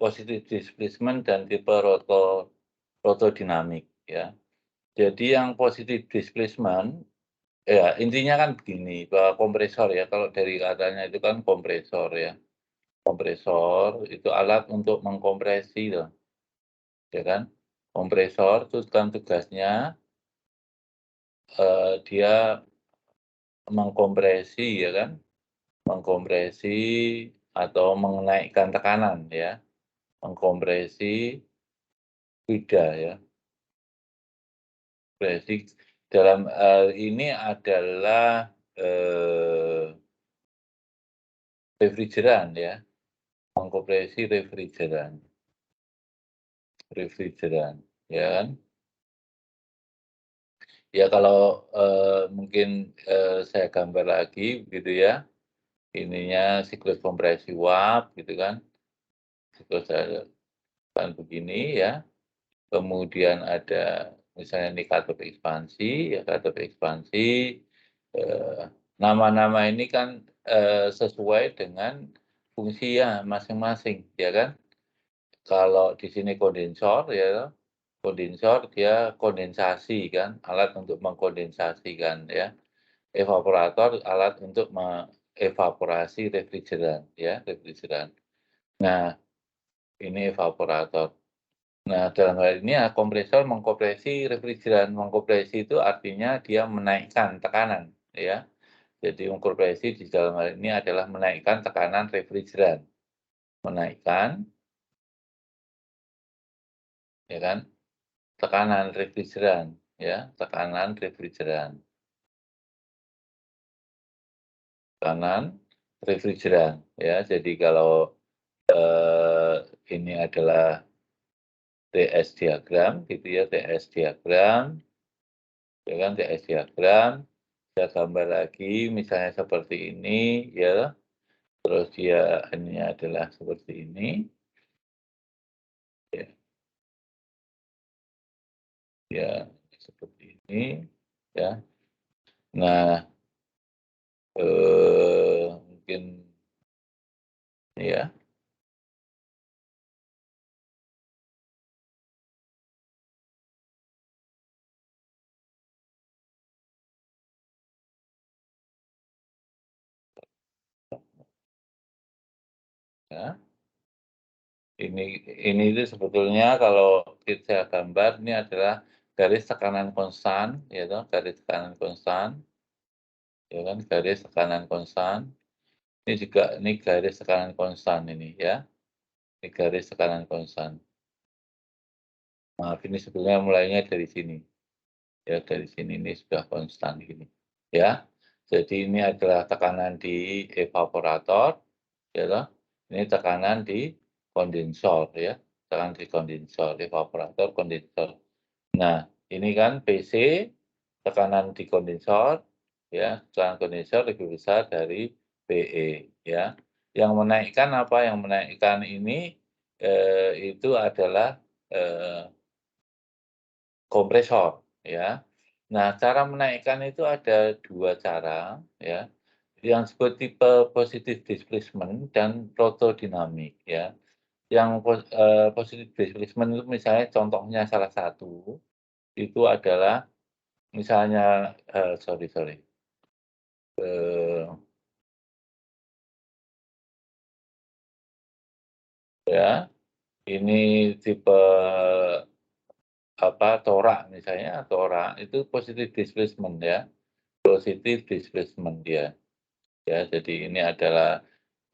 positif displacement dan tipe rotodinamik ya. Jadi yang positif displacement, ya intinya kan begini, bahwa kompresor ya, kalau dari katanya itu kan kompresor ya. Kompresor itu alat untuk mengkompresi loh, ya kan. Kompresor itu kan tugasnya, dia mengkompresi ya kan, mengkompresi atau menaikkan tekanan ya, mengkompresi lidah ya. Kompresi dalam hal ini adalah, refrigeran ya, mengkompresi refrigeran, ya kan. Ya kalau, mungkin, saya gambar lagi gitu ya, ininya siklus kompresi uap gitu kan, siklus kan begini ya, kemudian ada misalnya ini katup ekspansi, ya katup ekspansi, nama-nama ini kan, sesuai dengan fungsinya masing-masing, ya kan. Kalau di sini kondensor ya, kondensor dia kondensasi kan, alat untuk mengkondensasikan ya. Evaporator alat untuk mengevaporasi refrigeran ya, refrigeran. Nah, ini evaporator. Nah, dalam hal ini ya kompresor mengkompresi refrigeran. Mengkompresi itu artinya dia menaikkan tekanan ya. Jadi mengkompresi di dalam hal ini adalah menaikkan tekanan refrigeran. Menaikkan ya kan, tekanan refrigeran ya, tekanan refrigeran. Tekanan refrigeran ya. Jadi kalau, ini adalah TS diagram gitu ya, TS diagram, ya kan, TS diagram, saya gambar lagi misalnya seperti ini ya, terus dia ini adalah seperti ini, ya, ya seperti ini, ya. Nah, mungkin ya, ya. Ini itu sebetulnya kalau kita gambar ini adalah garis tekanan konstan, ya toh, garis tekanan konstan, ya kan, garis tekanan konstan. Ini juga ini garis tekanan konstan ini ya, ini garis tekanan konstan. Maaf ini sebetulnya mulainya dari sini, ya dari sini ini sudah konstan gini, ya. Jadi ini adalah tekanan di evaporator, ya toh. Ini tekanan di kondensor ya, tekanan di kondensor, evaporator, kondensor. Nah, ini kan PC, tekanan di kondensor, ya, tekanan kondensor lebih besar dari PE, ya. Yang menaikkan apa? Yang menaikkan ini, itu adalah, kompresor, ya. Nah, cara menaikkan itu ada 2 cara, ya. Yang disebut tipe positive displacement dan rotodinamik, ya. Yang positive displacement itu misalnya contohnya salah satu, itu adalah misalnya, sorry sorry, eee, ya, ini tipe apa, torak misalnya, torak itu positive displacement ya, positive displacement dia, ya. Jadi ini adalah,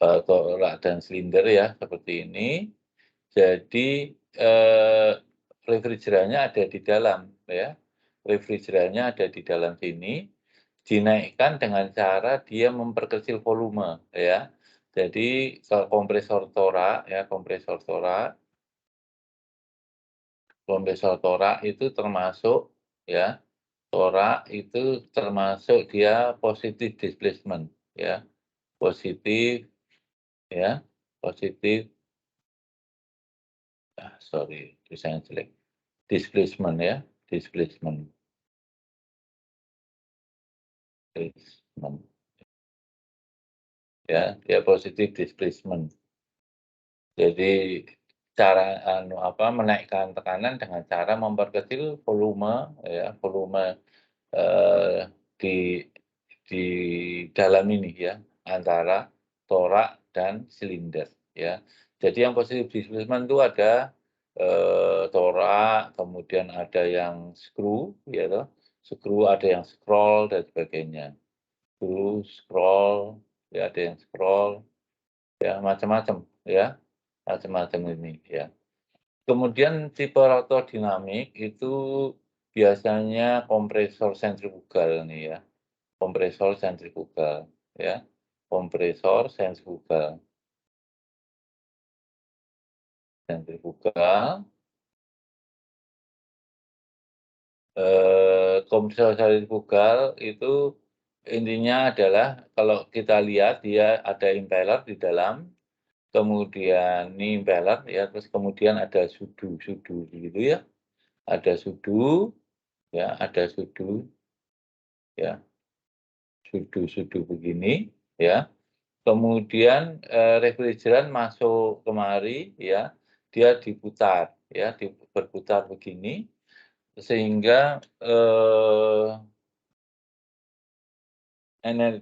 torak dan silinder ya, seperti ini. Jadi, refrigerannya ada di dalam ya, refrigerannya ada di dalam sini, dinaikkan dengan cara dia memperkecil volume ya. Jadi kompresor torak ya, kompresor torak itu termasuk ya, torak itu termasuk dia positif displacement ya, positif ya, positif, sorry tulisannya jelek, displacement ya, displacement, displacement, ya, dia positif displacement. Jadi cara menaikkan tekanan dengan cara memperkecil volume ya, volume, eee, di di dalam ini ya, antara torak dan silinder ya. Jadi yang positif displacement itu ada, torak, kemudian ada yang screw ya toh, screw, ada yang scroll dan sebagainya. Screw, scroll, ya ada yang scroll, ya macam-macam ya, macam-macam ini ya. Kemudian tipe rotor dinamik itu biasanya kompresor sentrifugal nih ya, kompresor sentrifugal ya, kompresor sentrifugal. Sentrifugal, kompresor sentrifugal itu intinya adalah kalau kita lihat dia ada impeller di dalam, kemudian ini impeller ya, terus kemudian ada sudu-sudu gitu ya, ada sudu ya, ada sudu ya, sudu-sudu begini ya. Kemudian, refrigeran masuk kemari ya, dia diputar ya, berputar begini sehingga,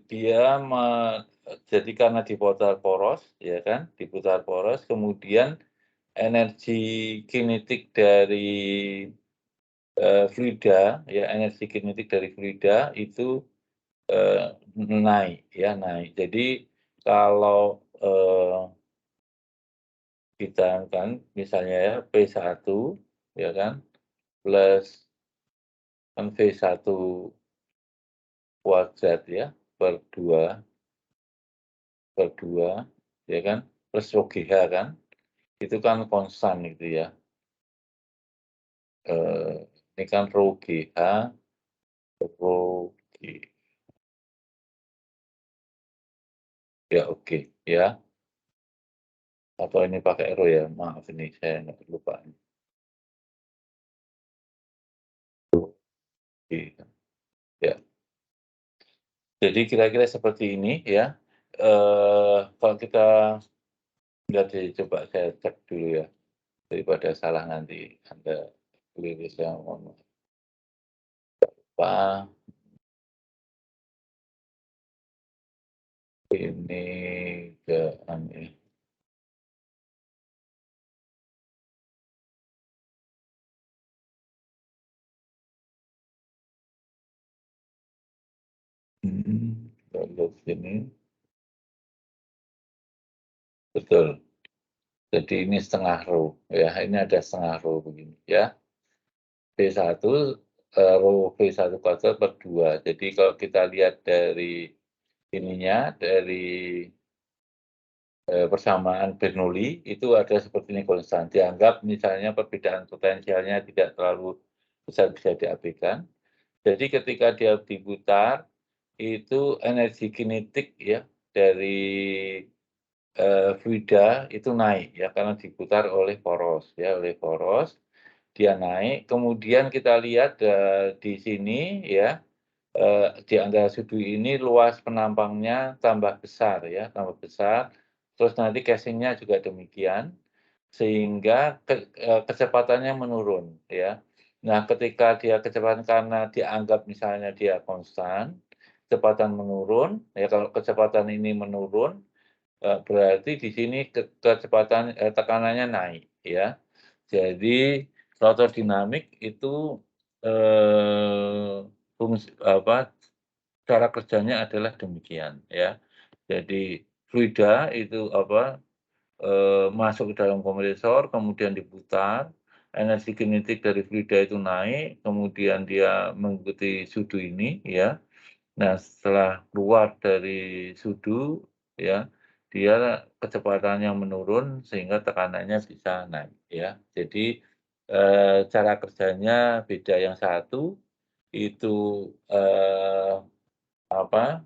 dia jadi karena diputar poros ya kan, diputar poros kemudian energi kinetik dari, fluida ya, energi kinetik dari fluida itu, naik ya, naik. Jadi kalau, kita kan misalnya ya P1 ya kan, plus kan V1 kuadrat ya, per 2 ya kan, plus ρGH kan, itu kan konstan itu ya. Ini kan ρGH, ρG ya oke ya, atau ini pakai rho ya, maaf ini saya nggak lupa ini. Oke, ya. Jadi kira-kira seperti ini ya, kalau kita lihat coba saya cek dulu ya, daripada salah nanti Anda keliru saya ngomong apa, ini ke ini. Kita lihat sini, betul. Jadi ini setengah row ya, ini ada setengah row begini ya. V1, row V1 kuadrat per 2. Jadi kalau kita lihat dari ininya, dari persamaan Bernoulli itu ada seperti ini konstan. Dianggap misalnya perbedaan potensialnya tidak terlalu besar, bisa diabaikan. Jadi ketika dia diputar, itu energi kinetik ya dari, fluida itu naik ya, karena diputar oleh poros ya, oleh poros, dia naik. Kemudian kita lihat, di sini ya, di antara sudut ini luas penampangnya tambah besar ya, tambah besar, terus nanti casing-nya juga demikian, sehingga kecepatannya menurun ya. Nah, ketika dia kecepatan karena dianggap misalnya dia konstan, kecepatan menurun, ya kalau kecepatan ini menurun, berarti di sini kecepatan tekanannya naik ya. Jadi rotor dinamik itu, apa, cara kerjanya adalah demikian ya. Jadi fluida itu apa, masuk ke dalam kompresor, kemudian diputar, energi kinetik dari fluida itu naik, kemudian dia mengikuti sudu ini ya. Nah, setelah keluar dari sudu ya, dia kecepatannya menurun sehingga tekanannya bisa naik ya. Jadi, cara kerjanya beda, yang satu itu, eee, apa,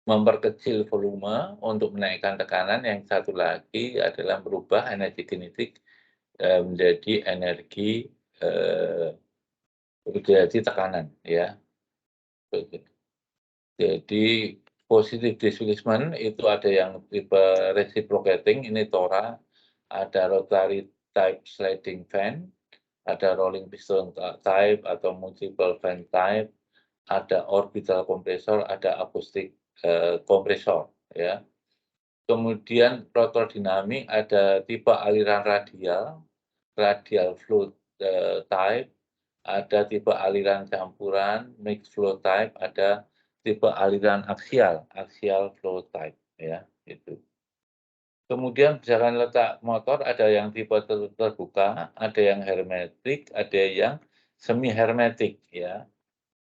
memperkecil volume untuk menaikkan tekanan, yang satu lagi adalah merubah energi kinetik, menjadi energi, eee, menjadi tekanan ya, begitu. Jadi positive displacement itu ada yang tipe reciprocating, ini tora, ada rotary type sliding fan, ada rolling piston type atau multiple fan type, ada orbital kompresor, ada akustik kompresor, ya. Kemudian rotor dinamik ada tipe aliran radial, radial flow type, ada tipe aliran campuran, mixed flow type, ada tipe aliran aksial, axial flow type, ya, itu. Kemudian berdasarkan letak motor ada yang tipe terbuka, ada yang hermetik, ada yang semi hermetik, ya,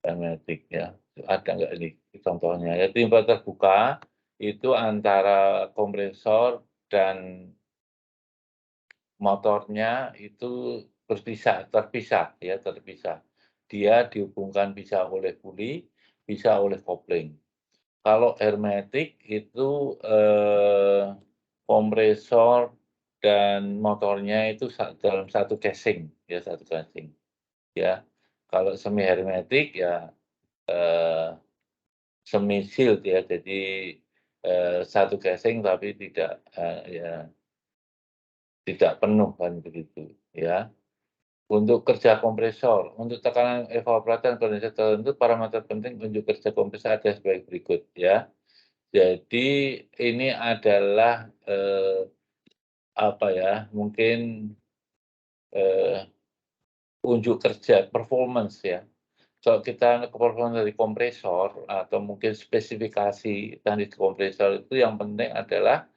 hermetik, ya. Ada nggak ini contohnya? Ya, tipe terbuka itu antara kompresor dan motornya itu terpisah, ya, terpisah. Dia dihubungkan bisa oleh puli, bisa oleh kopling. Kalau hermetik itu kompresor dan motornya itu dalam satu casing, ya, satu casing, ya. Kalau semi hermetik ya semi sealed, ya, jadi satu casing tapi tidak ya tidak penuh kan begitu, ya. Untuk kerja kompresor, untuk tekanan evaporator kondensat tertentu parameter penting untuk kerja kompresor ada sebagai berikut, ya. Jadi ini adalah apa ya, mungkin unjuk kerja performance, ya. Kalau kita ke performance dari kompresor atau mungkin spesifikasi teknik kompresor itu yang penting adalah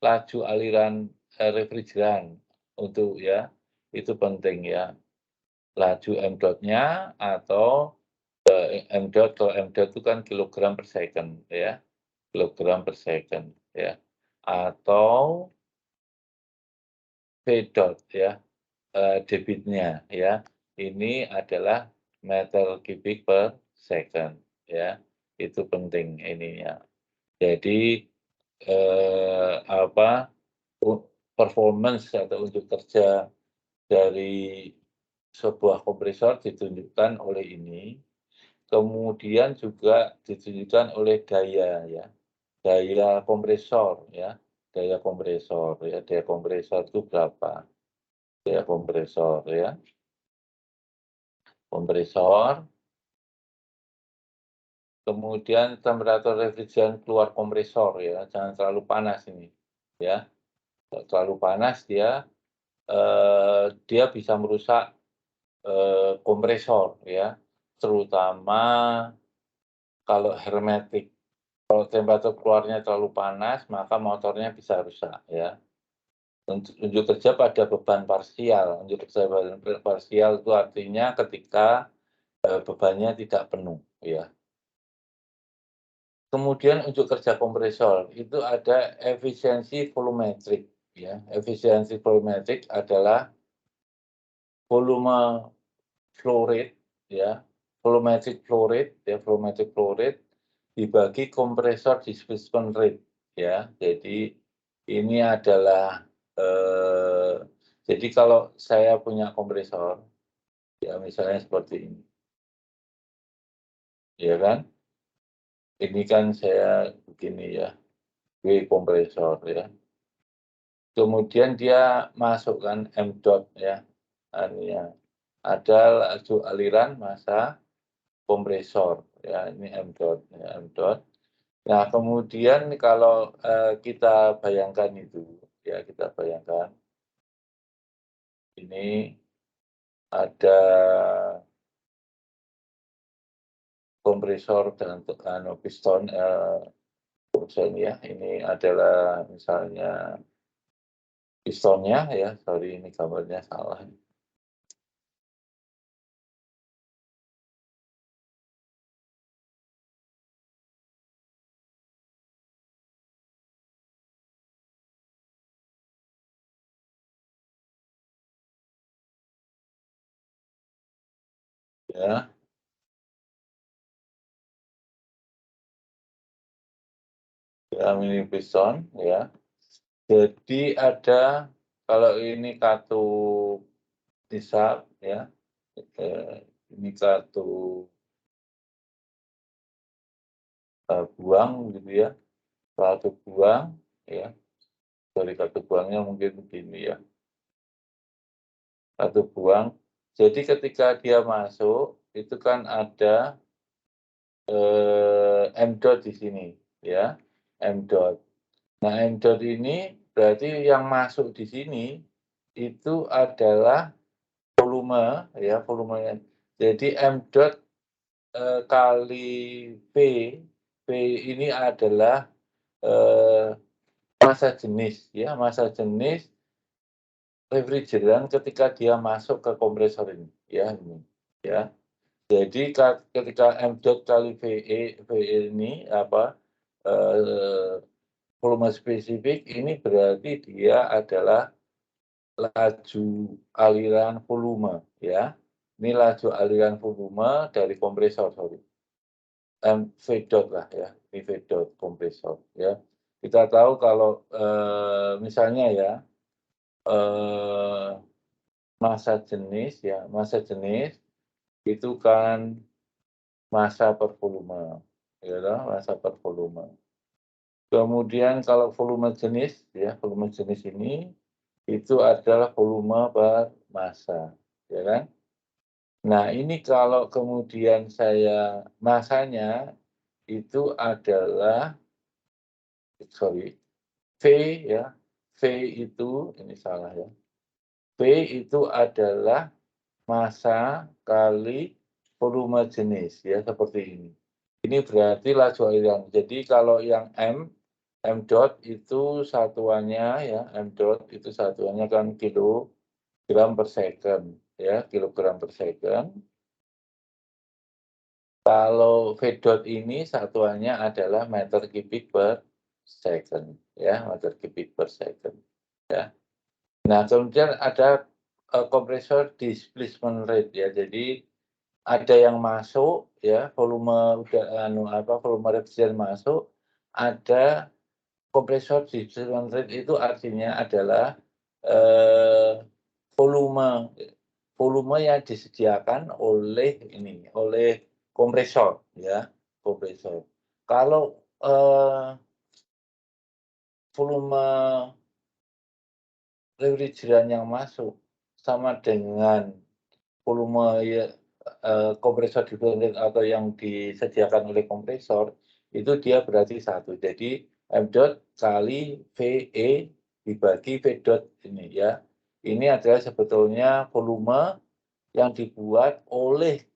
laju aliran refrigeran untuk, ya, itu penting, ya. Laju m dot-nya atau m dot, kalau m dot itu kan kilogram per second, ya, kilogram per second, ya, atau v dot, ya, debitnya, ya. Ini adalah meter kubik per second, ya. Itu penting ininya. Jadi apa, performance atau unjuk kerja dari sebuah kompresor ditunjukkan oleh ini, kemudian juga ditunjukkan oleh daya, ya, daya kompresor, ya, daya kompresor, ya, daya kompresor itu berapa, daya kompresor, ya, kompresor, kemudian temperatur refrigeran keluar kompresor, ya, jangan terlalu panas ini, ya, kalau terlalu panas dia bisa merusak kompresor, ya, terutama kalau hermetik. Kalau temperatur keluarnya terlalu panas, maka motornya bisa rusak, ya. Unjuk kerja pada beban parsial. Unjuk kerja beban parsial itu artinya ketika bebannya tidak penuh, ya. Kemudian unjuk kerja kompresor itu ada efisiensi volumetrik, ya. Efisiensi volumetrik adalah volume flow rate, ya, volumetric flow rate, ya, volumetric flow rate dibagi kompresor displacement rate, ya. Jadi ini adalah jadi kalau saya punya kompresor, ya, misalnya seperti ini, ya kan. Ini kan saya begini, ya, W kompresor, ya. Kemudian dia masukkan m dot, ya, anunya. Ada laju aliran massa kompresor, ya, ini m dot, ya, m dot. Nah, kemudian kalau kita bayangkan itu, ya, kita bayangkan ini ada kompresor dan piston, kompresor ini, ya, ini adalah misalnya pistonnya, ya, sorry ini gambarnya salah. Ya, ya, ini piston, ya. Jadi ada, kalau ini katup hisap, ya, ini katup buang gitu ya, kartu buang ya, sorry kartu buangnya mungkin begini ya, kartu buang. Jadi ketika dia masuk, itu kan ada, M dot di sini ya, M dot. Nah, M dot ini berarti yang masuk di sini itu adalah volume ya, volumenya. Jadi M dot, kali V, V ini adalah, eee, massa jenis ya, massa jenis refrigeran ketika dia masuk ke kompresor ini, ya. Jadi ketika M dot kali VE ini apa, eee, volume spesifik ini berarti dia adalah laju aliran volume ya. Ini laju aliran volume dari kompresor, sorry. V dot lah ya, ini V dot kompresor ya. Kita tahu kalau, misalnya ya, eee, massa jenis itu kan massa per volume, ya toh, massa per volume. Kemudian kalau volume jenis ya, volume jenis ini itu adalah volume per massa, ya kan? Nah, ini kalau kemudian saya massanya itu adalah, sorry, V ya, V itu ini salah ya, V itu adalah massa kali volume jenis ya, seperti ini. Ini berarti laju aliran. Jadi kalau yang M dot itu satuannya ya, M dot itu satuannya kan kilogram per second ya, kilogram per second. Kalau V dot ini satuannya adalah meter kubik per second ya, meter kubik per second ya. Nah, kemudian ada, kompresor displacement rate ya. Jadi ada yang masuk ya, volume volume refrigeran masuk, ada kompresor displacement rate itu artinya adalah, eee, volume volume yang disediakan oleh ini, oleh kompresor ya, kompresor. Kalau, volume refrigeran yang masuk sama dengan volume ya, kompresor dibanding atau yang disediakan oleh kompresor, itu dia berarti 1. Jadi M dot kali VE dibagi V dot ini ya. Ini adalah sebetulnya volume yang dibuat oleh,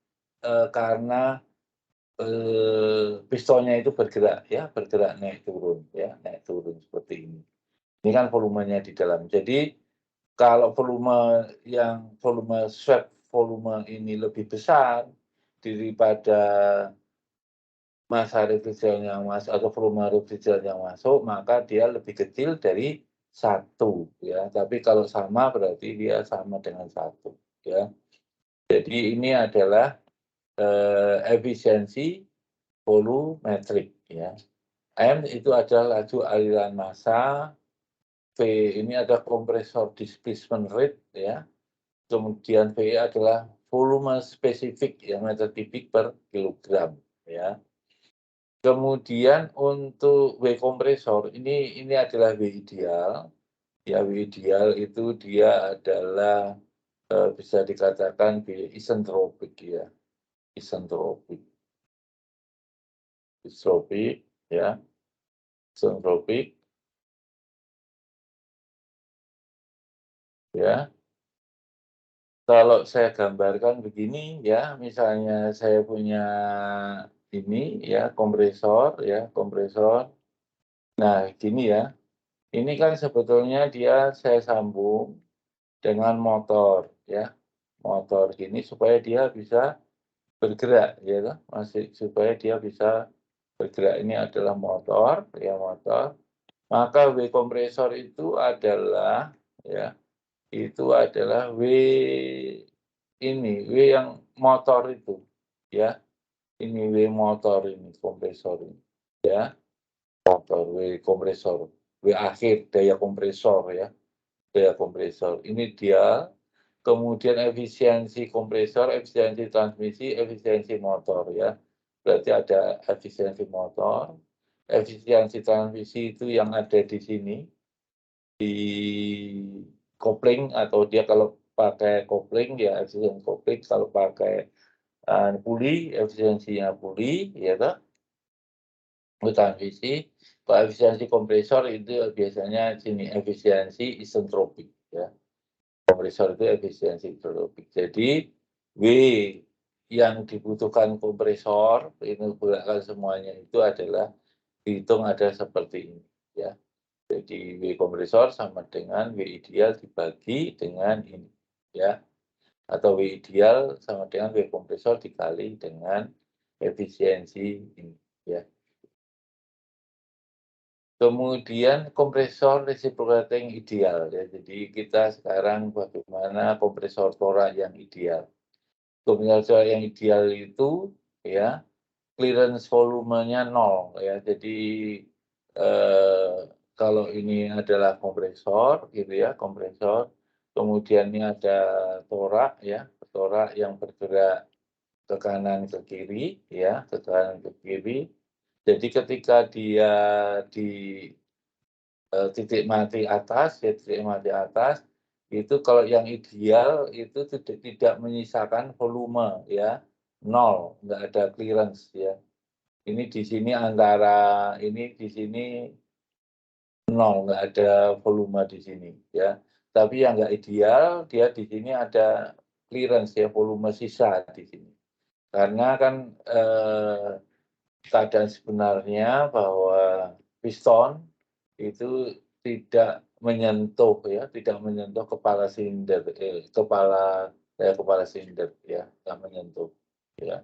karena, pistonnya itu bergerak ya, bergerak naik turun ya, naik turun seperti ini. Ini kan volumenya di dalam. Jadi kalau volume swap volume ini lebih besar daripada massa refrigeran yang masuk atau volume refrigeran yang masuk, maka dia lebih kecil dari 1 ya. Tapi kalau sama berarti dia sama dengan 1 ya. Jadi ini adalah, efisiensi volumetrik ya. M itu adalah laju aliran massa, V ini ada kompresor displacement rate ya. Kemudian VE adalah volume spesifik ya, meter kubik per kilogram ya. Kemudian untuk W kompresor ini adalah W ideal. Ya, W ideal itu dia adalah, bisa dikatakan W isentropik ya, isentropik. Isentropik ya, isentropik ya. Kalau saya gambarkan begini ya, misalnya saya punya ini ya, kompresor ya, kompresor. Nah, gini ya, ini kan sebetulnya dia saya sambung dengan motor ya, motor gini supaya dia bisa bergerak ya toh, masih supaya dia bisa bergerak. Ini adalah motor ya, motor. Maka W kompresor itu adalah ya, itu adalah W ini, W yang motor itu ya. Ini W motor ini, kompresor ini ya, motor W kompresor, W akhir daya kompresor ya, daya kompresor. Ini dia, kemudian efisiensi kompresor, efisiensi transmisi, efisiensi motor ya. berarti ada efisiensi motor, efisiensi transmisi itu yang ada di sini, di kopling atau dia kalau pakai kopling ya efisiensi kopling, kalau pakai puli efisiensinya puli, ya toh, transmisi. Kalau efisiensi kompresor itu biasanya sini efisiensi isentropik ya. Kompresor itu efisiensi isentropik. Jadi W yang dibutuhkan kompresor ini gunakan semuanya itu adalah dihitung ada seperti ini ya. Jadi W kompresor sama dengan W ideal dibagi dengan ini ya. Atau W ideal sama dengan W kompresor dikali dengan efisiensi ini ya. Kemudian kompresor reciprocating ideal ya. Jadi kita sekarang bagaimana kompresor torak yang ideal. Kompresor yang ideal itu ya clearance volumenya 0 ya. Jadi kalau ini adalah kompresor gitu ya, kompresor. Kemudian ini ada torak ya, torak yang bergerak ke kanan ke kiri ya, ke kanan ke kiri. Jadi ketika dia di titik mati atas, ya titik mati atas, itu kalau yang ideal itu tidak menyisakan volume ya, 0, nggak ada clearance ya. Ini di sini antara ini di sini 0, nggak ada volume di sini ya. Tapi yang nggak ideal, dia di sini ada clearance ya, volume sisa di sini. Karena kan keadaan sebenarnya bahwa piston itu tidak menyentuh ya, tidak menyentuh kepala silinder, kepala silinder ya, tidak menyentuh ya.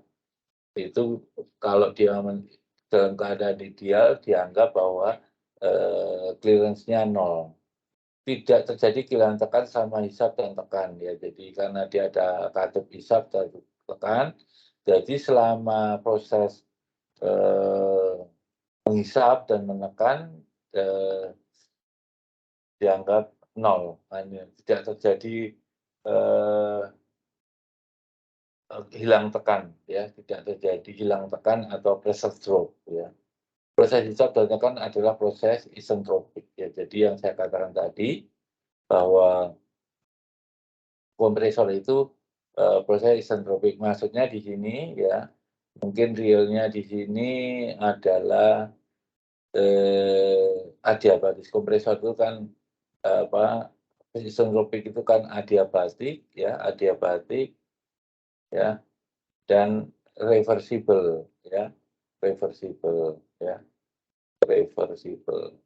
Itu kalau dia dalam keadaan ideal dianggap bahwa clearance-nya 0. Tidak terjadi kehilangan tekan sama hisap dan tekan ya. Jadi karena dia ada katup hisap dan tekan, jadi selama proses menghisap dan menekan dianggap 0, tidak terjadi hilang tekan ya, tidak terjadi hilang tekan atau pressure drop ya. Proses hisap dan tekan adalah proses isentropik ya. Jadi yang saya katakan tadi bahwa kompresor itu proses isentropik, maksudnya di sini ya, mungkin realnya di sini adalah adiabatis. Kompresor itu kan isentropik itu kan adiabatik ya, adiabatik ya, dan reversible ya, reversible ya, reversible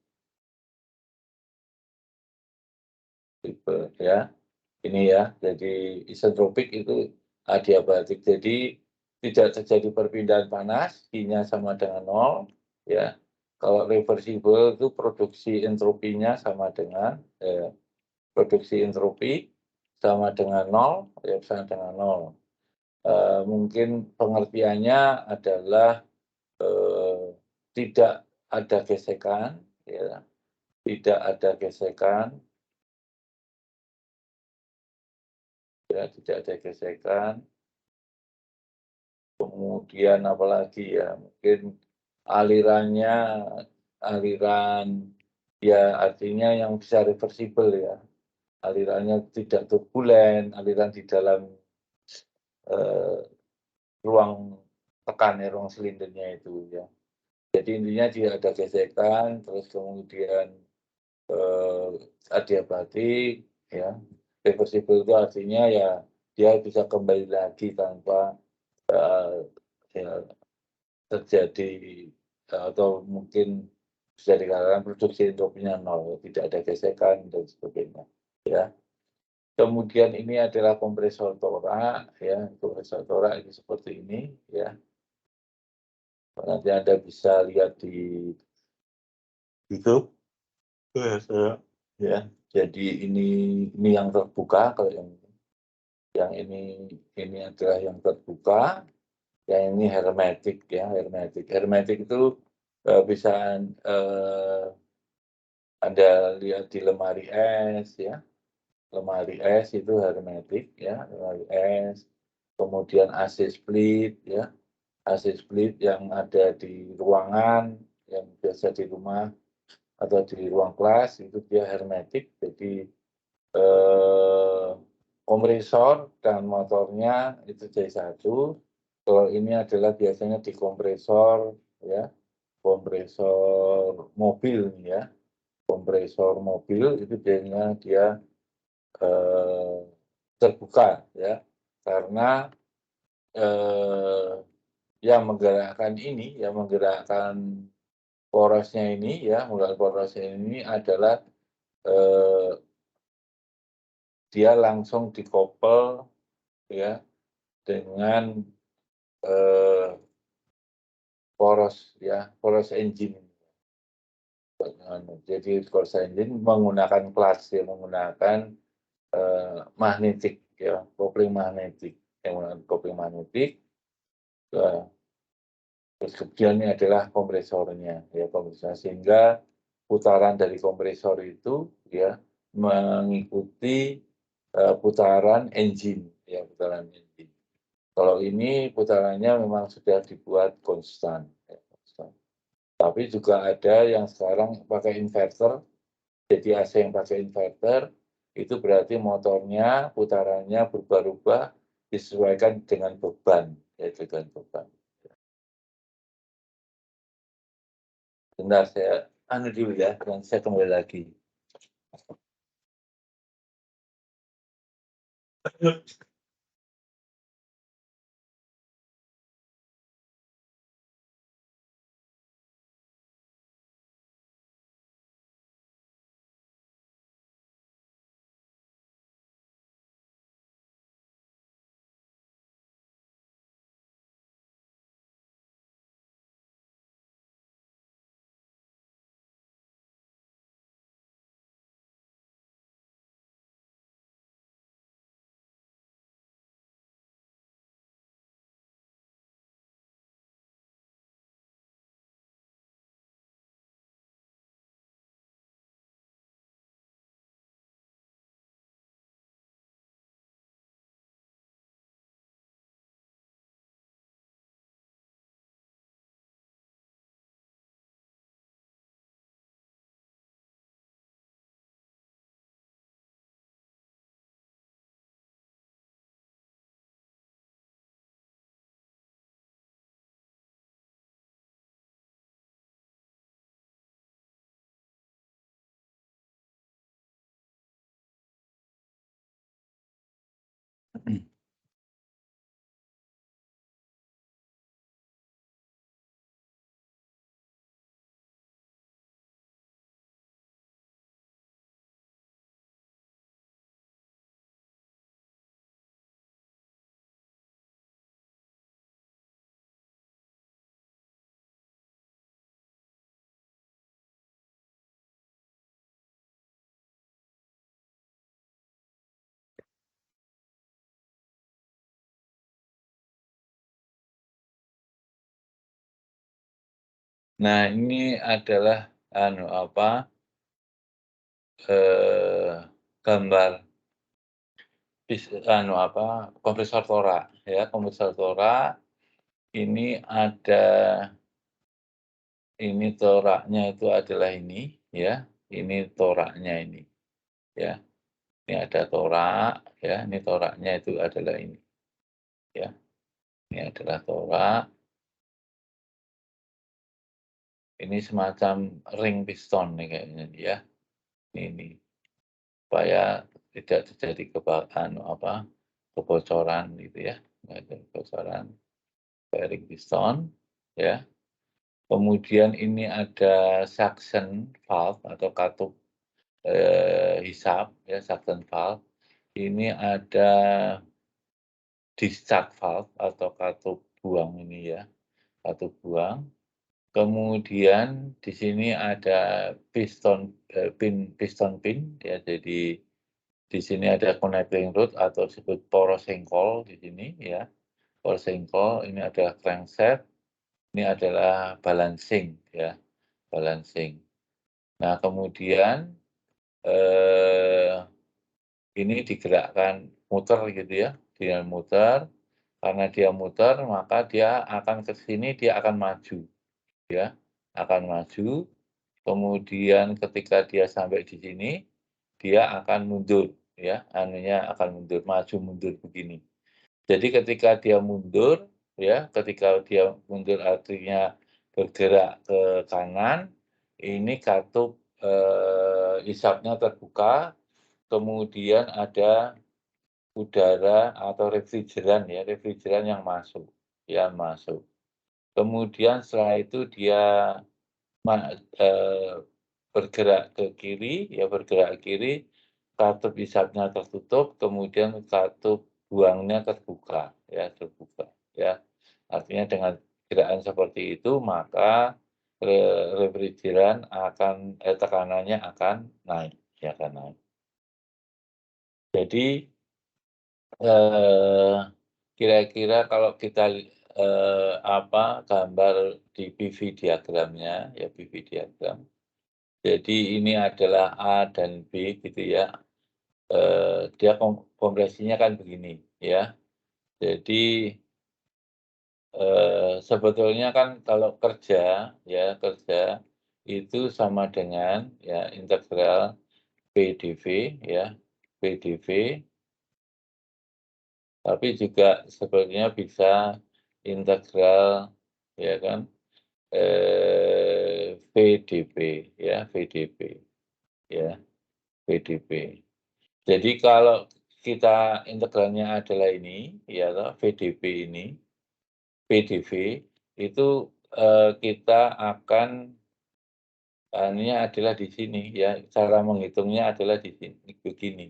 ya. Ini ya, jadi isentropik itu adiabatik. Jadi tidak terjadi perpindahan panas, I-nya sama dengan 0 ya. Kalau reversible itu produksi entropinya sama dengan produksi entropi sama dengan 0 ya, sama dengan 0. Mungkin pengertiannya adalah tidak ada gesekan ya, tidak ada gesekan ya, tidak ada gesekan. Kemudian apalagi ya, mungkin alirannya aliran ya, artinya yang bisa reversible ya, alirannya tidak turbulen, aliran di dalam ruang tekan ya, ruang silindernya itu ya. Jadi intinya dia ada gesekan, terus kemudian adiabatik ya. Reversible itu artinya ya dia bisa kembali lagi tanpa ya, terjadi atau mungkin bisa dikatakan produksi entropinya 0, tidak ada gesekan dan sebagainya ya. Kemudian ini adalah kompresor torak ya, kompresor torak ini seperti ini ya. Nanti Anda bisa lihat di YouTube ya. Jadi ini yang terbuka, kalau yang ini adalah yang terbuka, yang ini hermetik ya, hermetik. Hermetik itu bisa Anda lihat di lemari es ya. Lemari es itu hermetik ya, lemari es. Kemudian AC split ya. AC split yang ada di ruangan, yang biasa di rumah atau di ruang kelas itu dia hermetik, jadi kompresor dan motornya itu J1. Kalau ini adalah biasanya di kompresor ya, kompresor mobil ya. Kompresor mobil itu biasanya dia terbuka ya, karena yang menggerakkan ini, yang menggerakkan porosnya ini ya, menggerakkan porosnya ini adalah dia langsung dikoppel ya dengan poros ya, poros engine. Jadi poros engine menggunakan clutch ya, menggunakan magnetik ya, kopling magnetik, yang menggunakan kopling magnetik. Terus kemudian ini adalah kompresornya ya, kompresor, sehingga putaran dari kompresor itu ya mengikuti putaran engine ya, putaran engine. Kalau ini putarannya memang sudah dibuat konstan ya, konstan. Tapi juga ada yang sekarang pakai inverter, jadi AC yang pakai inverter itu berarti motornya putarannya berubah-ubah disesuaikan dengan beban ya, dengan beban. Bentar saya dulu ya, dan saya kembali lagi. Nah, ini adalah gambar kompresor torak ya, kompresor torak. Ini ada, ini toraknya itu adalah ini ya, ini toraknya ini ya. Ini ada torak ya, ini toraknya itu adalah ini ya. Ini adalah torak. Ini semacam ring piston nih kayaknya ya. Ini supaya tidak terjadi kebocoran gitu ya, nggak ada kebocoran. Ring piston ya. Kemudian ini ada suction valve atau katup hisap ya, suction valve. Ini ada discharge valve atau katup buang ini ya, katup buang. Kemudian di sini ada piston pin ya, jadi di sini ada connecting rod atau disebut poros sengkol di sini ya. Poros sengkol, ini ada crankshaft, ini adalah balancing ya, balancing. Nah, kemudian ini digerakkan muter gitu ya, dengan muter. Karena dia muter, maka dia akan ke sini, dia akan maju, ya, akan maju. Kemudian ketika dia sampai di sini, dia akan mundur, ya, anunya akan mundur, maju mundur begini. Jadi ketika dia mundur, ya, ketika dia mundur artinya bergerak ke kanan, ini katup, hisapnya terbuka, kemudian ada udara atau refrigeran yang masuk, masuk. Kemudian setelah itu dia ma bergerak ke kiri, bergerak ke kiri, katup hisapnya tertutup, kemudian katup buangnya terbuka, terbuka, ya. Artinya dengan gerakan seperti itu, maka refrigeran akan tekanannya akan naik, akan naik. Jadi, kira-kira kalau kita, gambar di PV diagramnya, PV diagram. Jadi ini adalah A dan B gitu ya, dia kompresinya kan begini ya. Jadi, sebetulnya kan kalau kerja, kerja itu sama dengan integral PdV PdV, tapi juga sebetulnya bisa integral ya kan, VdP VdP ya, VdP. Jadi kalau kita integralnya adalah ini, VdP ini, VdV, itu, kita akan anunya adalah di sini ya, cara menghitungnya adalah di sini, begini,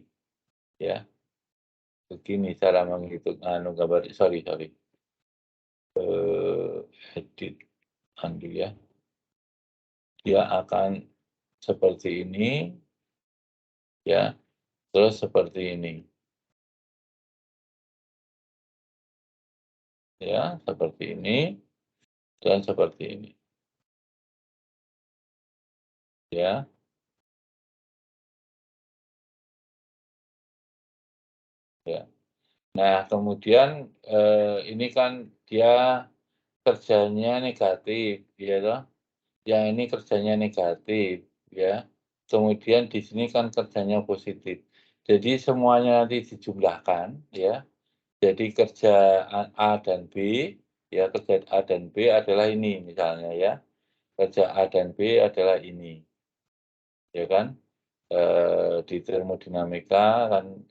ya. Begini cara menghitung gambar sorry, edit undo ya. Dia akan seperti ini, ya, terus seperti ini. Ya, seperti ini dan seperti ini. Ya. Ya. Nah, kemudian, ini kan dia kerjanya negatif, ya toh, yang ini kerjanya negatif, ya. Kemudian di sini kan kerjanya positif. Jadi semuanya nanti dijumlahkan, ya. Jadi kerja A dan B, kerja A dan B adalah ini misalnya ya, kerja A dan B adalah ini, ya kan. Di termodinamika kan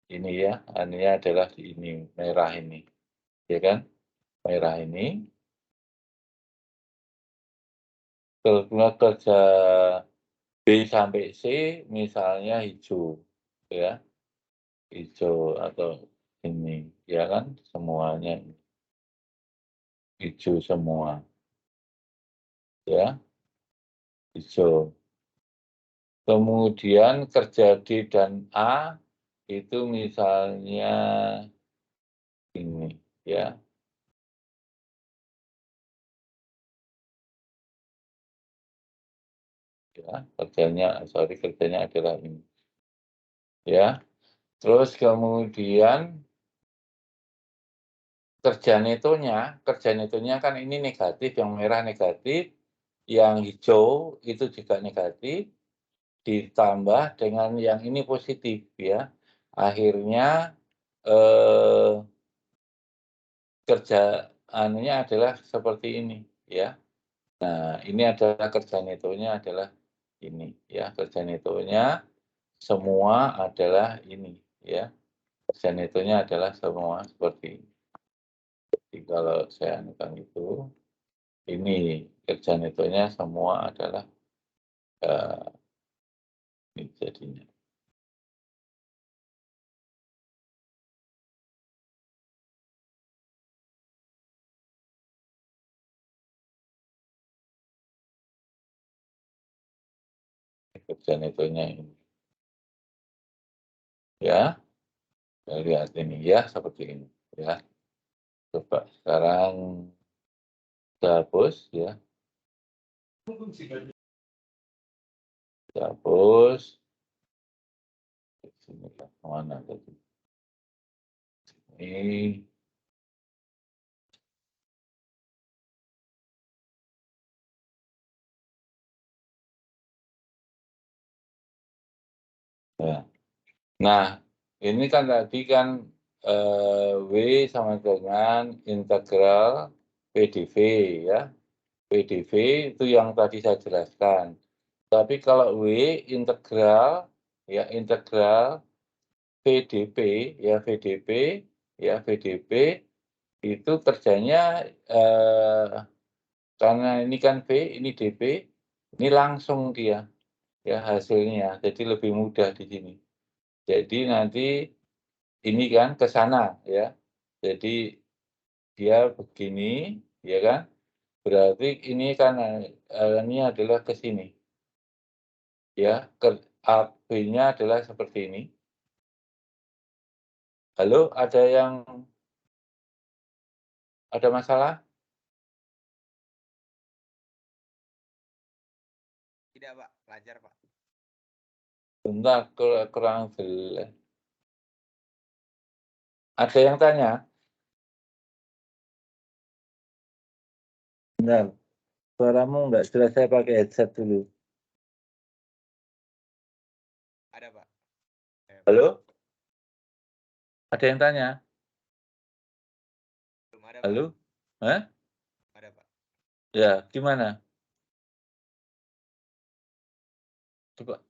ini ya, anunya adalah ini, merah ini, ya kan, merah ini. Kemudian kerja B sampai C misalnya hijau, ya, hijau atau ini, ya kan, semuanya hijau semua, ya, hijau. Kemudian kerja D dan A itu misalnya ini, ya, kerjanya adalah ini, ya. Terus kemudian kerja netonya kan ini negatif, yang merah negatif, yang hijau itu juga negatif, ditambah dengan yang ini positif ya. Akhirnya, kerja anunya adalah seperti ini ya. Nah, ini adalah kerja netonya adalah ini ya, kerja netonya semua adalah ini ya, kerja netonya adalah semua seperti ini. Jadi kalau saya anukan itu, ini kerja netonya semua adalah, ini jadinya. Kerja netonya ini. Ya, lihat ini ya, seperti ini ya. Coba sekarang kita hapus ya. Kita hapus. Sini mana tadi? Ini Ya. Nah, ini kan tadi kan W sama dengan integral PdV ya. PdV itu yang tadi saya jelaskan. Tapi kalau W integral ya integral VdP ya VdP ya VdP itu kerjanya karena ini kan V, ini dP, ini langsung dia ya hasilnya. Jadi lebih mudah di sini. Jadi nanti ini kan ke sana ya. Jadi dia begini, ya kan? Berarti ini kan ini adalah ke sini. Ya, AB-nya adalah seperti ini. Halo, ada masalah? Tidak, Pak. Pelajar, Pak. Bentar, kurang jelas. Ada yang tanya? Bentar, suaramu nggak jelas, saya pakai headset dulu. Ada, Pak. Halo? Ada yang tanya? Belum ada, Pak. Halo? Hah? Ada, Pak. Ya, gimana? Coba.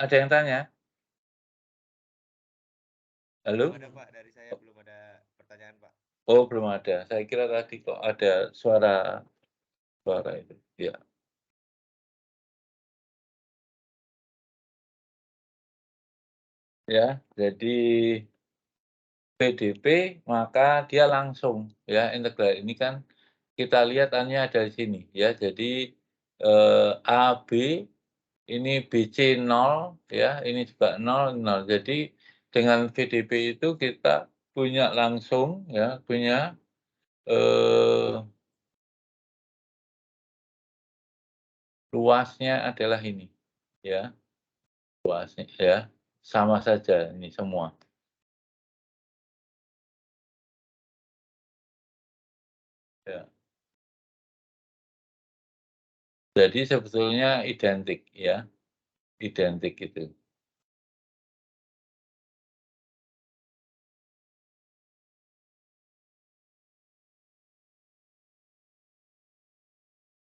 Ada yang tanya? Halo? Belum ada, Pak. Dari saya belum ada pertanyaan, Pak. Oh, belum ada. Saya kira tadi kok ada suara itu. Ya. Ya, jadi PdP maka dia langsung ya integral ini kan kita lihat hanya ada di sini ya. Jadi AB ini BC 0 ya, ini juga 0 0. Jadi dengan VdP itu kita punya langsung ya, punya luasnya adalah ini ya, luasnya ya. Sama saja ini semua. Ya. Jadi sebetulnya identik ya, identik itu.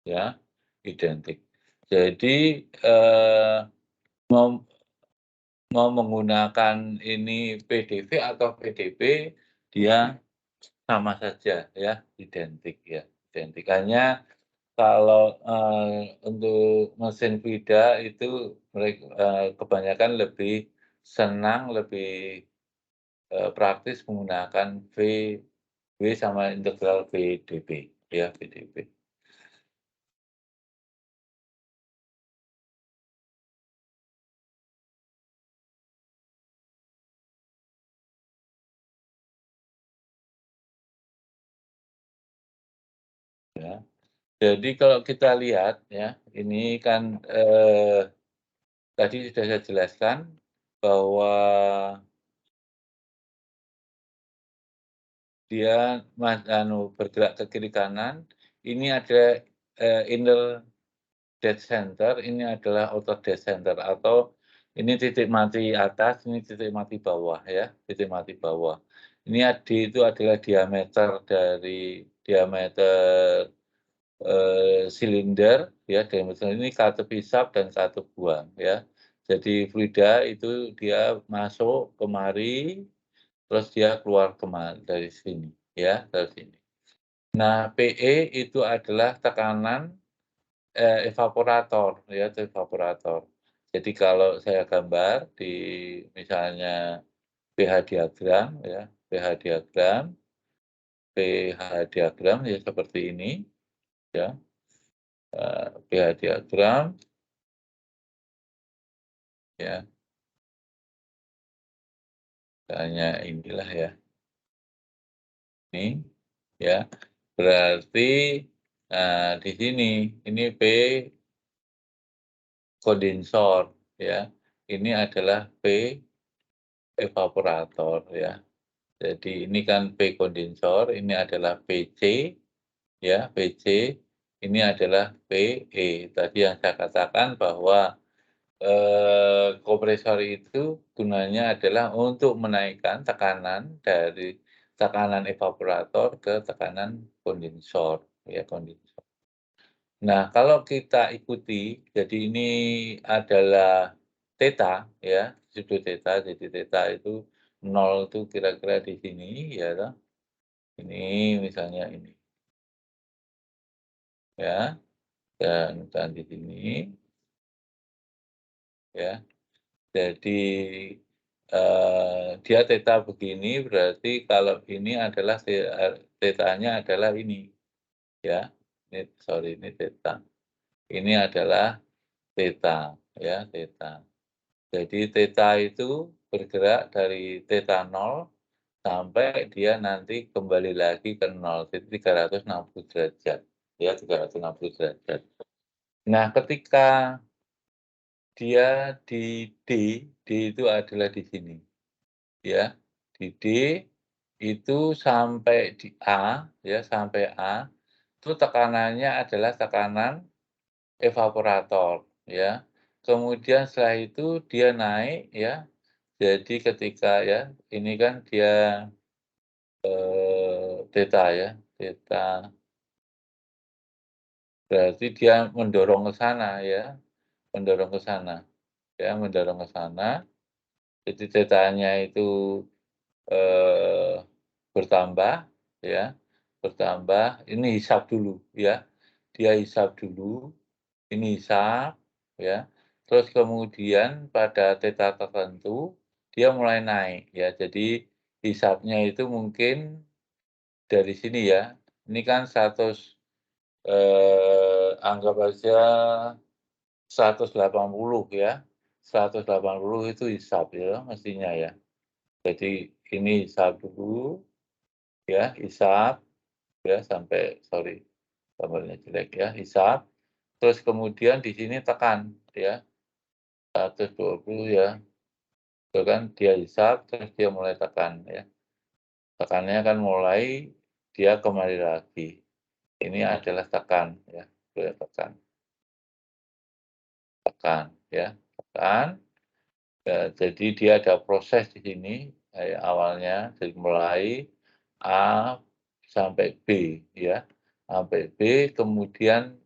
Ya, identik. Jadi mau menggunakan ini PDV atau PdP dia sama saja ya, identik ya, identik. Hanya kalau untuk mesin kuda itu mereka kebanyakan lebih senang, lebih praktis menggunakan V sama integral VdP ya, VdP. Ya. Jadi kalau kita lihat ya, ini kan tadi sudah saya jelaskan bahwa dia bergerak ke kiri kanan, ini ada inner dead center, ini adalah outer dead center atau ini titik mati atas, ini titik mati bawah ya, titik mati bawah. Ini D itu adalah diameter dari diameter silinder ya, diameter ini katup hisap dan katup buang ya. Jadi fluida itu dia masuk kemari, terus dia keluar kemari dari sini ya, dari sini. Nah, PE itu adalah tekanan evaporator ya, itu evaporator. Jadi kalau saya gambar di misalnya pH diagram ya, pH diagram, pH diagram ya seperti ini ya. pH diagram ya, misalnya inilah ya, ini ya. Berarti di sini ini P kondensor ya. Ini adalah P evaporator ya. Jadi ini kan P kondensor, ini adalah PC ya, PC ini adalah PE. Tadi yang saya katakan bahwa kompresor itu gunanya adalah untuk menaikkan tekanan dari tekanan evaporator ke tekanan kondensor, ya, kondensor. Nah, kalau kita ikuti, jadi ini adalah theta, ya, sudut theta. Jadi theta itu 0 itu kira-kira di sini, ya toh. Ini misalnya ini, ya, dan di sini, ya. Jadi, dia theta begini, berarti kalau ini adalah theta-nya adalah ini, ya. Ini theta. Ini adalah theta, ya, theta. Jadi theta itu bergerak dari theta 0 sampai dia nanti kembali lagi ke 0, jadi 360 derajat, ya, 360 derajat. Nah, ketika dia di D, D itu adalah di sini, ya. Di D itu sampai di A, ya, sampai A, itu tekanannya adalah tekanan evaporator, ya. Kemudian setelah itu dia naik, ya. Jadi ketika, ya, ini kan dia, theta, ya, theta, berarti dia mendorong ke sana, ya, mendorong ke sana, ya, mendorong ke sana. Jadi tetanya itu, eee, bertambah, ya, bertambah. Ini hisap dulu, ya, dia hisap dulu, ini hisap, ya, terus kemudian pada theta tertentu dia mulai naik, ya. Jadi hisapnya itu mungkin dari sini, ya, ini kan 100, anggap aja 180, ya, 180 itu hisap, ya, mestinya, ya. Jadi ini hisap dulu, ya, hisap, ya, sampai, sorry, gambarnya jelek, ya, hisap, terus kemudian di sini tekan, ya, 120, ya, itu kan dia hisap, terus dia mulai tekan, ya. Tekannya kan mulai dia kembali lagi. Ini adalah tekan, ya, tekan, tekan, ya, tekan. Jadi dia ada proses di sini, awalnya dari mulai A sampai B, ya, sampai B, kemudian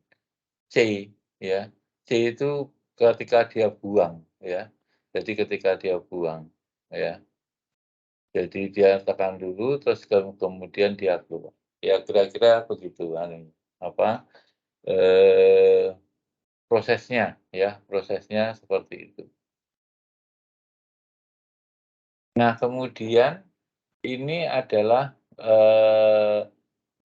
C, ya. C itu ketika dia buang, ya. Jadi ketika dia buang, ya. Jadi dia tekan dulu, terus kemudian dia keluar. Ya kira-kira begitu, apa, eee, prosesnya, ya, prosesnya seperti itu. Nah, kemudian ini adalah,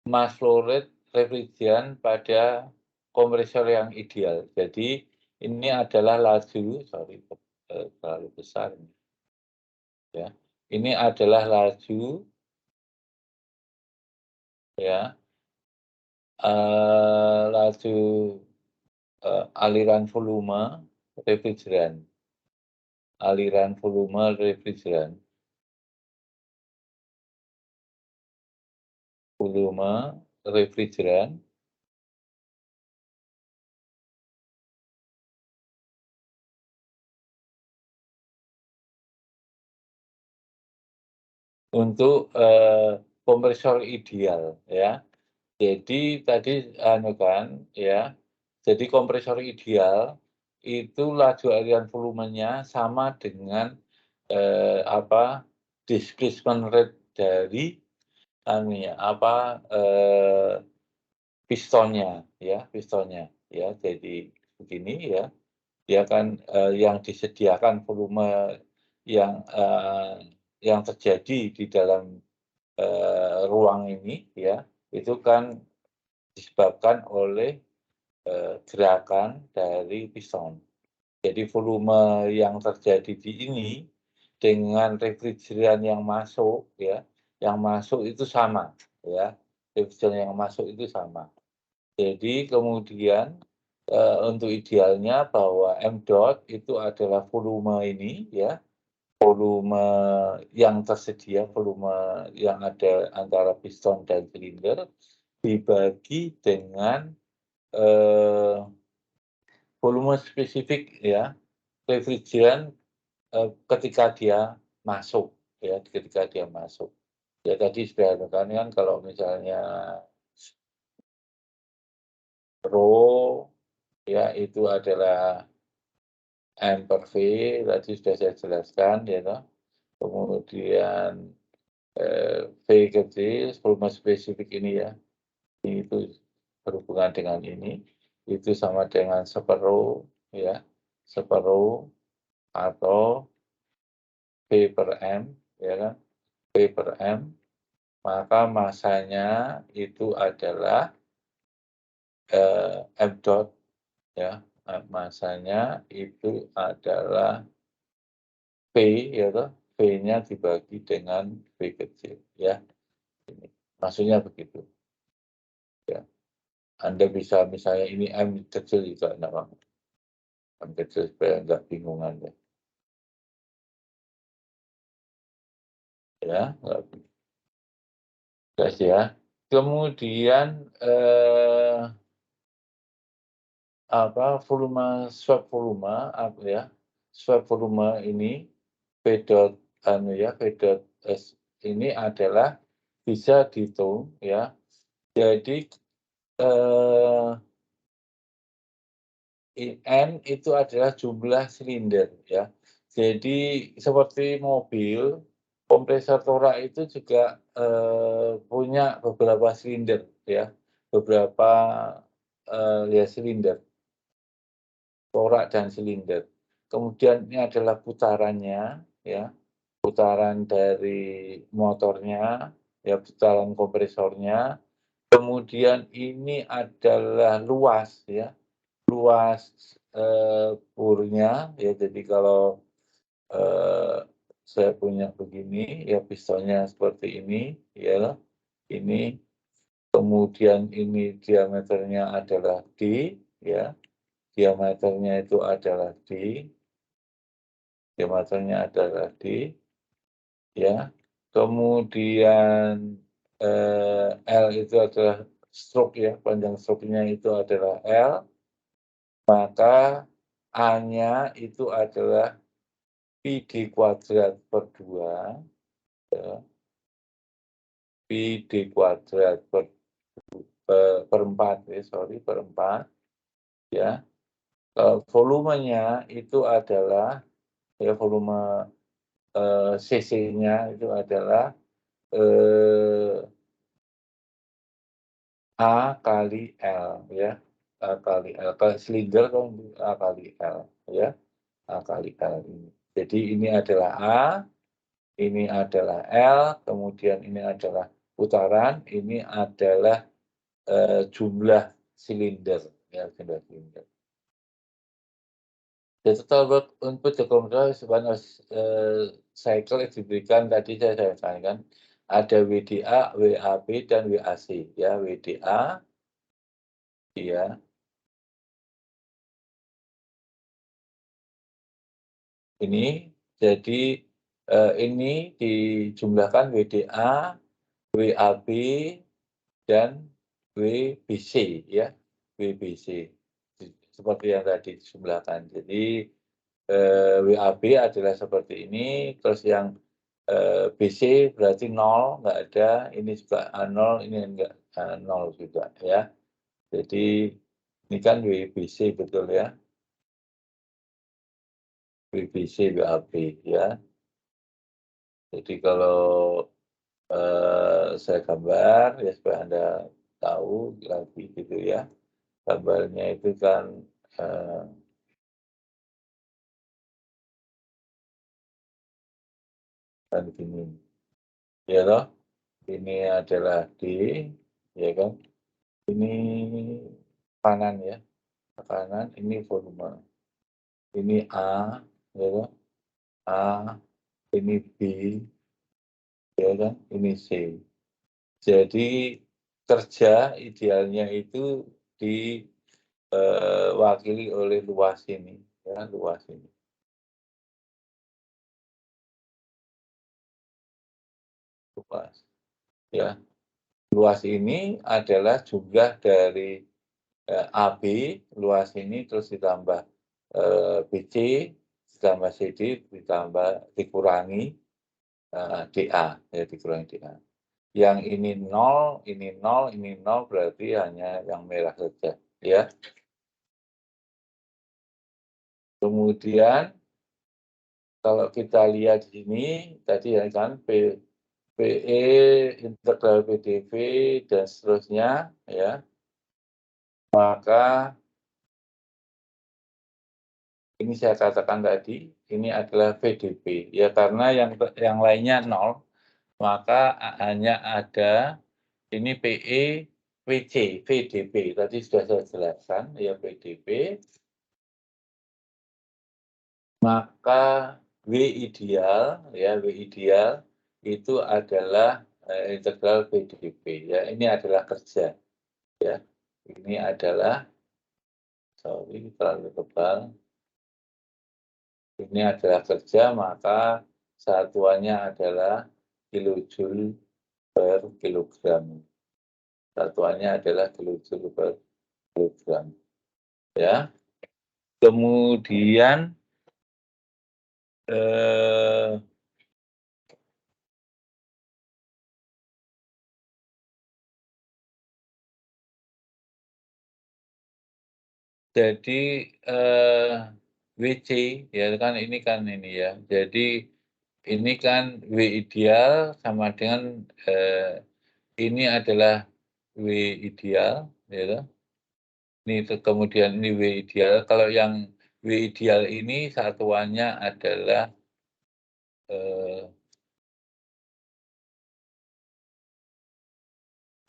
mass flow rate refrigeran pada kompresor yang ideal. Jadi ini adalah laju, sorry, terlalu besar ini, ya. Ini adalah laju, ya, laju, aliran volume refrigeran, aliran volume refrigeran, volume refrigeran untuk, kompresor ideal, ya. Jadi tadi kan, ya, jadi kompresor ideal itu laju aliran volumenya sama dengan, apa, displacement rate dari ya, apa, pistonnya, ya, pistonnya, ya. Jadi begini, ya, dia kan, yang disediakan volume yang terjadi di dalam, ruang ini, ya, itu kan disebabkan oleh, gerakan dari piston. Jadi volume yang terjadi di ini dengan refrigeran yang masuk, ya, yang masuk itu sama, ya, refrigeran yang masuk itu sama. Jadi kemudian, untuk idealnya bahwa M dot itu adalah volume ini, ya, volume yang tersedia, volume yang ada antara piston dan silinder dibagi dengan, volume spesifik, ya, refrigeran ketika dia masuk, ya, ketika dia masuk. Ya tadi sudah kan kalau misalnya rho, ya itu adalah M per V, tadi sudah saya jelaskan, ya toh. Kemudian V kecil, volume spesifik ini ya, itu berhubungan dengan ini, itu sama dengan separuh, ya, separuh atau V per M, ya kan, V per M, maka masanya itu adalah M dot, ya, masanya itu adalah V, ya toh, V-nya dibagi dengan V kecil, ya. Ini, maksudnya begitu. Ya. Anda bisa misalnya ini M kecil juga enggak apa-apa. M kecil supaya enggak bingung Anda. Ya, enggak bingung. Jelas ya. Kemudian volume swab volume ya. Swab volume ini V dot V dot S ini adalah bisa dihitung ya. Jadi N itu adalah jumlah silinder ya. Jadi seperti mobil, kompresor torak itu juga punya beberapa silinder ya, beberapa ya silinder, torak dan silinder. Kemudian ini adalah putarannya ya, putaran dari motornya, ya putaran kompresornya. Kemudian ini adalah luas ya, luas burnya ya. Jadi kalau saya punya begini ya, pistonnya seperti ini ya, ini kemudian ini diameternya adalah D ya, diameternya itu adalah D, diameternya adalah D ya. Kemudian L itu adalah stroke ya, panjang stroke-nya itu adalah L, maka A-nya itu adalah PD kuadrat per 2, ya, PD kuadrat per 4, ya, sorry, per 4, ya. Volumenya itu adalah, ya, volume cc-nya itu adalah A kali L, ya. A kali L, kalau silinder kan A kali L, ya. A kali L ini. Jadi ini adalah A, ini adalah L, kemudian ini adalah putaran, ini adalah jumlah silinder, ya, jumlah silinder. The total work input the computer is one cycle yang diberikan tadi saya sampaikan, ada WDA, WAB, dan WAC, ya. WDA, ya, ini, jadi ini dijumlahkan WDA, WAB, dan WBC, ya, WBC, seperti yang tadi dijumlahkan. Jadi WAB adalah seperti ini, terus yang BC berarti 0, nggak ada, ini juga A0, ini enggak 0 juga ya. Jadi ini kan WBC betul ya, WBC, WAB ya. Jadi kalau saya gambar ya supaya Anda tahu lagi gitu ya. Gambarnya itu kan kan gini. Ya toh, ini adalah D, ya kan. Ini kanan ya, kanan, ini volume. Ini A, ya kan. A, ini B, ya kan. Ini C. Jadi kerja idealnya itu diwakili oleh luas ini, ya, luas ini. Luas, ya. Luas ini adalah jumlah dari AB, luas ini terus ditambah BC, ditambah CD ditambah dikurangi DA, ya dikurangi DA. Yang ini 0, ini 0, ini 0 berarti hanya yang merah saja, ya. Kemudian kalau kita lihat di sini tadi ya kan PE, integral PDV dan seterusnya, ya. Maka ini saya katakan tadi, ini adalah VDP, ya karena yang lainnya 0, maka hanya ada ini PE, WC, VDP. Tadi sudah saya jelaskan, ya VDP. Maka W ideal, ya W ideal itu adalah integral VDP. Ya ini adalah kerja, ya ini adalah sorry terlalu tebal. Ini adalah kerja, maka satuannya adalah kilojoule per kilogram. Satuannya adalah kilojoule per kilogram. Ya. Kemudian jadi WC ya kan ini ya. Jadi ini kan W ideal sama dengan ini adalah W ideal, ya. Ini kemudian ini W ideal. Kalau yang W ideal ini satuannya adalah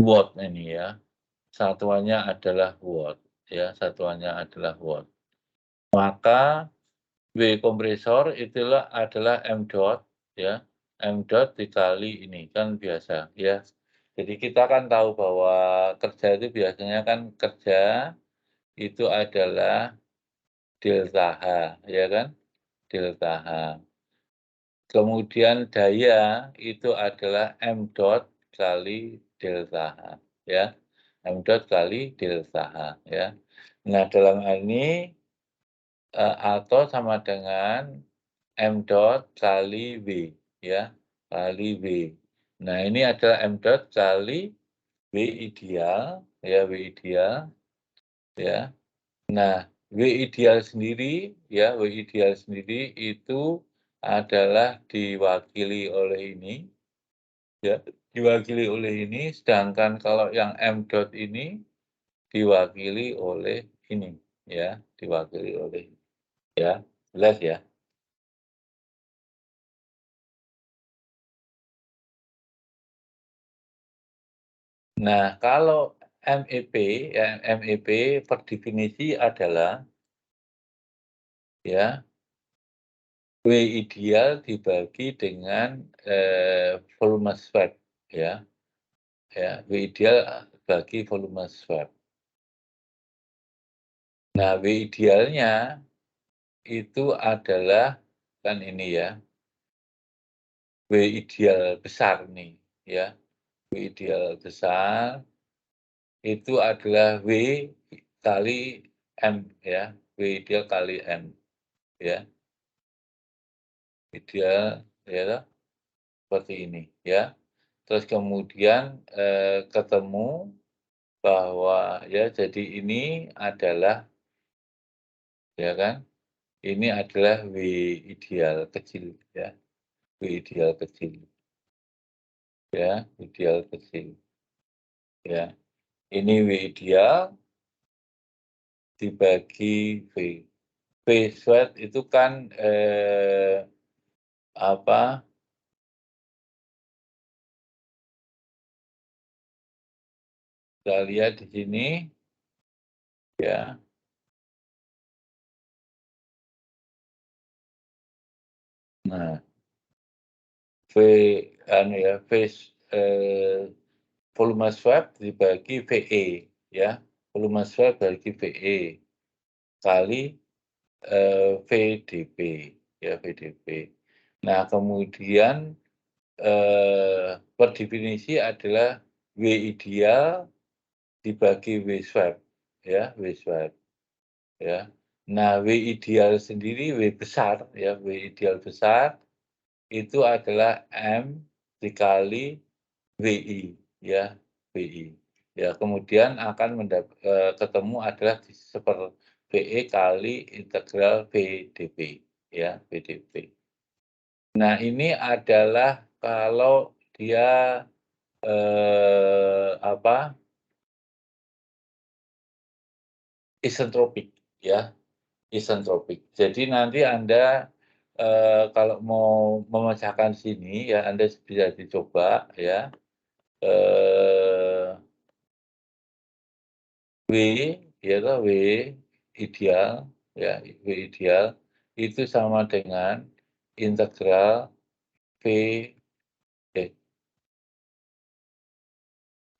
watt ini ya. Satuannya adalah watt, ya. Satuannya adalah watt. Maka W kompresor itulah adalah M dot, ya. M dot dikali ini kan biasa, ya. Jadi kita kan tahu bahwa kerja itu biasanya kan kerja itu adalah delta H, ya kan? Delta H. Kemudian daya itu adalah M dot kali delta H, ya. M dot kali delta H, ya. Nah, dalam hal ini atau sama dengan M dot kali W, ya, kali W. Nah, ini adalah M dot kali W ideal, ya, W ideal, ya. Nah, W ideal sendiri, ya, W ideal sendiri itu adalah diwakili oleh ini, ya, diwakili oleh ini, sedangkan kalau yang M dot ini diwakili oleh ini, ya, diwakili oleh, ya, jelas ya. Nah, kalau MEP, ya, MEP per definisi adalah ya W ideal dibagi dengan volume swab, ya, ya W ideal bagi volume swab. Nah, W idealnya itu adalah kan ini ya, W ideal besar nih, ya, W ideal besar itu adalah W kali M, ya, W ideal kali M, ya, ideal, ya, seperti ini, ya. Terus kemudian ketemu bahwa ya jadi ini adalah ya kan, ini adalah W ideal kecil, ya, W ideal kecil, ya, ideal kecil, ya. Ini W ideal dibagi V. V squared itu kan apa? Kita lihat di sini, ya. Nah, V anu ya, V volume swab dibagi VE, ya. Volume swab bagi VE kali VDP, ya VDP. Nah, kemudian per definisi adalah W ideal dibagi W swab, ya W swab, ya. Nah, W ideal sendiri, W besar ya, W ideal besar itu adalah M dikali WI ya, WI. Ya, kemudian akan ketemu adalah VE kali integral VdP ya, VdP. Nah, ini adalah kalau dia apa, isentropik ya, isentropik. Jadi nanti Anda kalau mau memecahkan sini ya Anda bisa dicoba ya, W ya toh, W ideal ya, W ideal itu sama dengan integral V eh,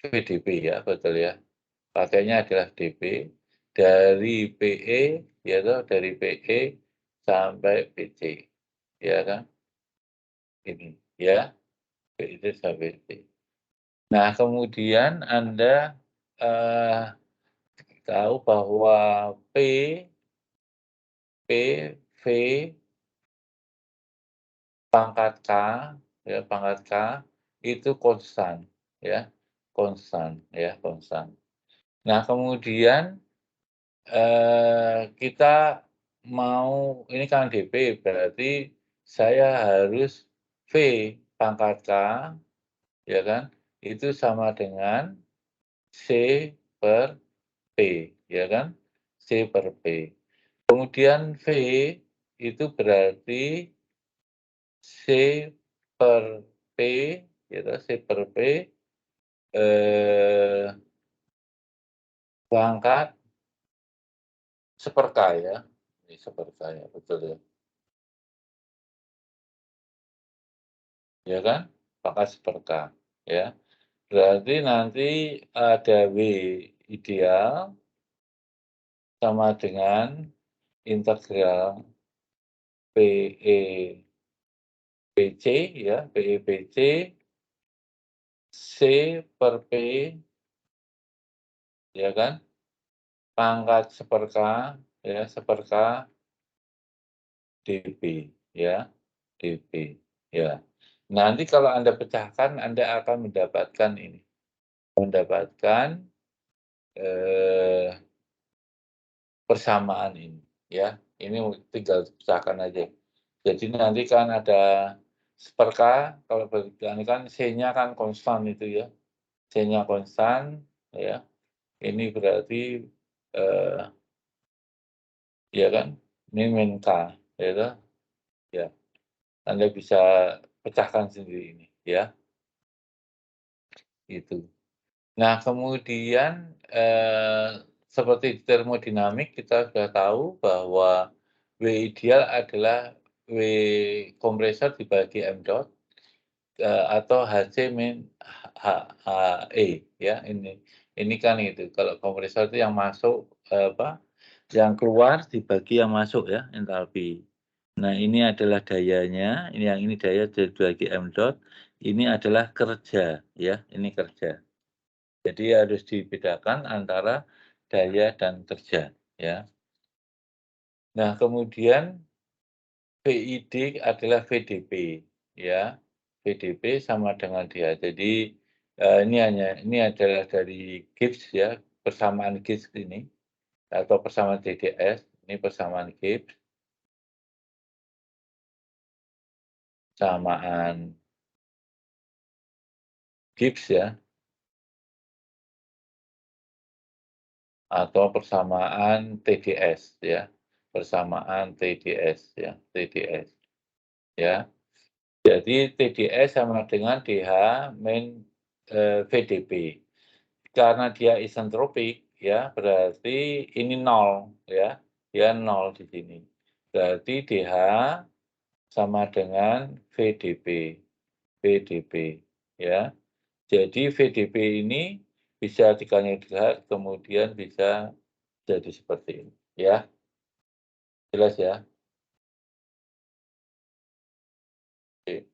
VdP ya, betul ya. Pakainya adalah dP dari PE ya toh, dari PE sampai PC ya kan, ini ya, PE sampai PC. Nah, kemudian Anda tahu bahwa P, V pangkat K ya, pangkat K itu konstan ya, konstan ya, konstan. Nah, kemudian kita mau ini kan dP berarti saya harus V pangkat K ya kan, itu sama dengan C per P ya kan, C per P. Kemudian V itu berarti C per P gitu, C per P pangkat seperka ya, ini seperka ya, betul ya. Ya kan? Pangkat seperka ya. Berarti nanti ada W ideal sama dengan integral PE PC ya, PE PC C per P ya kan? Pangkat seperka ya, seperka dP ya, dP ya. Nanti kalau Anda pecahkan Anda akan mendapatkan ini, mendapatkan eh, persamaan ini ya. Ini tinggal pecahkan aja. Jadi nanti kan ada seperka, kalau ini kan C-nya kan konstan itu ya. C-nya konstan ya. Ini berarti eh, ya kan, ini min K ya toh? Ya. Anda bisa pecahkan sendiri ini ya. Itu. Nah, kemudian seperti termodinamik kita sudah tahu bahwa W ideal adalah W kompresor dibagi m dot atau HC min HE ya, ini kan itu kalau kompresor itu yang masuk apa, yang keluar dibagi yang masuk ya, entalpi. Nah, ini adalah dayanya, ini yang ini daya dibagi m dot, ini adalah kerja ya, ini kerja. Jadi harus dibedakan antara daya dan kerja ya. Nah, kemudian VID adalah VDP ya. VDP sama dengan dia. Jadi ini adalah dari Gibbs ya, persamaan Gibbs ini atau persamaan DDS, ini persamaan Gibbs, samaan Gibbs ya, atau persamaan TDS ya, persamaan TDS ya, TDS ya. Jadi TDS sama dengan DH min VDP. Karena dia isentropik ya, berarti ini nol ya, dia nol di sini. Berarti DH sama dengan VDP, VDP ya. Jadi VDP ini bisa dikali lihat, kemudian bisa jadi seperti ini ya. Jelas ya? Oke.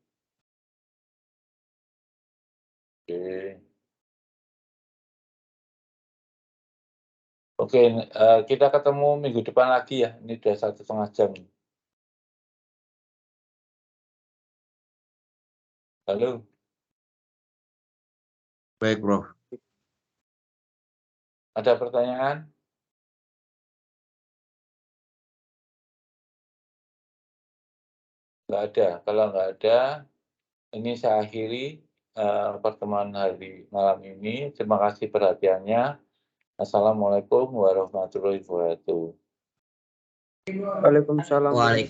Oke. Oke, kita ketemu minggu depan lagi ya. Ini udah 1,5 jam. Halo. Baik, Bro. Ada pertanyaan? Nggak ada. Kalau nggak ada, ini saya akhiri pertemuan hari malam ini. Terima kasih perhatiannya. Assalamualaikum warahmatullahi wabarakatuh. Waalaikumsalam.